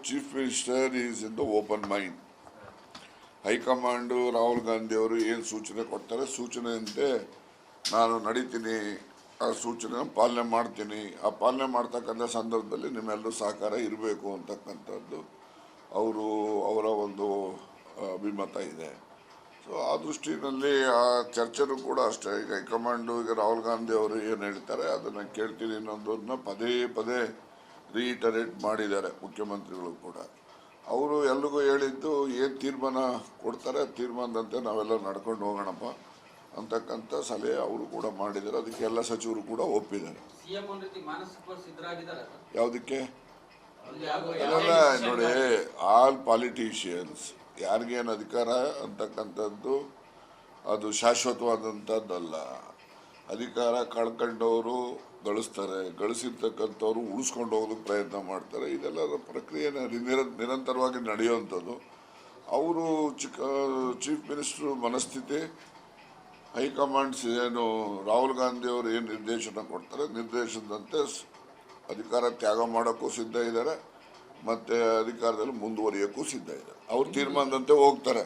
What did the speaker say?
Chief minister is in the open mind. High command Rahul Gandhi ಅವರು ಏನು ಸೂಚನೆ ಕೊಡ್ತಾರೆ, ಸೂಚನೆಯಂತೆ ನಾನು ನಡೀತೀನಿ, ಆ ಸೂಚನೆ ಪಾಲನೆ ಮಾಡ್ತೀನಿ. ಆ ಪಾಲನೆ ಮಾಡ್ತಕ್ಕಂಥ ಸಂದರ್ಭದಲ್ಲಿ ನಿಮ್ಮೆಲ್ಲರೂ ಸಹಕಾರ ಇರಬೇಕು ಅಂತಕ್ಕಂಥದ್ದು ಅವರ ಒಂದು ಅಭಿಮತ ಇದೆ. ಸೊ ಆ ದೃಷ್ಟಿನಲ್ಲಿ ಆ ಚರ್ಚೆನೂ ಕೂಡ ಅಷ್ಟೇ. ಈಗ ಹೈಕಮಾಂಡು ಈಗ ರಾಹುಲ್ ಗಾಂಧಿ ಅವರು ಏನು ಹೇಳ್ತಾರೆ ಅದನ್ನು ಕೇಳ್ತೀನಿ ಅನ್ನೋದನ್ನ ಪದೇ ಪದೇ ರೀಟರೇಟ್ ಮಾಡಿದ್ದಾರೆ ಮುಖ್ಯಮಂತ್ರಿಗಳು ಕೂಡ. ಅವರು ಎಲ್ರಿಗೂ ಹೇಳಿದ್ದು ಏನು ತೀರ್ಮಾನ ಕೊಡ್ತಾರೆ ತೀರ್ಮಾನದಂತೆ ನಾವೆಲ್ಲ ನಡ್ಕೊಂಡು ಹೋಗೋಣಪ್ಪ ಅಂತಕ್ಕಂಥ ಸಲಹೆ ಅವರು ಕೂಡ ಮಾಡಿದ್ದಾರೆ. ಅದಕ್ಕೆ ಎಲ್ಲ ಸಚಿವರು ಕೂಡ ಒಪ್ಪಿದ್ದಾರೆ. ಯಾವುದಕ್ಕೆ ಅದೆಲ್ಲ ನೋಡಿ, ಆಲ್ ಪಾಲಿಟಿಷಿಯನ್ಸ್ ಯಾರಿಗೇನು ಅಧಿಕಾರ ಅಂತಕ್ಕಂಥದ್ದು ಅದು ಶಾಶ್ವತವಾದಂಥದ್ದಲ್ಲ. ಅಧಿಕಾರ ಕಳ್ಕೊಂಡವರು ಗಳಿಸ್ತಾರೆ, ಗಳಿಸಿರ್ತಕ್ಕಂಥವ್ರು ಉಳಿಸ್ಕೊಂಡು ಹೋಗೋದಕ್ಕೆ ಪ್ರಯತ್ನ ಮಾಡ್ತಾರೆ. ಇದೆಲ್ಲ ಪ್ರಕ್ರಿಯೆ ನಿರಂತರವಾಗಿ ನಡೆಯುವಂಥದ್ದು. ಅವರು ಚೀಫ್ ಮಿನಿಸ್ಟ್ರು ಮನಸ್ಥಿತಿ, ಹೈಕಮಾಂಡ್ಸ್ ಏನು ರಾಹುಲ್ ಗಾಂಧಿ ಅವರು ಏನು ನಿರ್ದೇಶನ ಕೊಡ್ತಾರೆ ನಿರ್ದೇಶನದಂತೆ ಅಧಿಕಾರ ತ್ಯಾಗ ಮಾಡೋಕ್ಕೂ ಸಿದ್ಧ ಇದ್ದಾರೆ, ಮತ್ತು ಅಧಿಕಾರದಲ್ಲಿ ಮುಂದುವರಿಯೋಕ್ಕೂ ಸಿದ್ಧ ಇದ್ದಾರೆ. ಅವ್ರ ತೀರ್ಮಾನದಂತೆ ಹೋಗ್ತಾರೆ.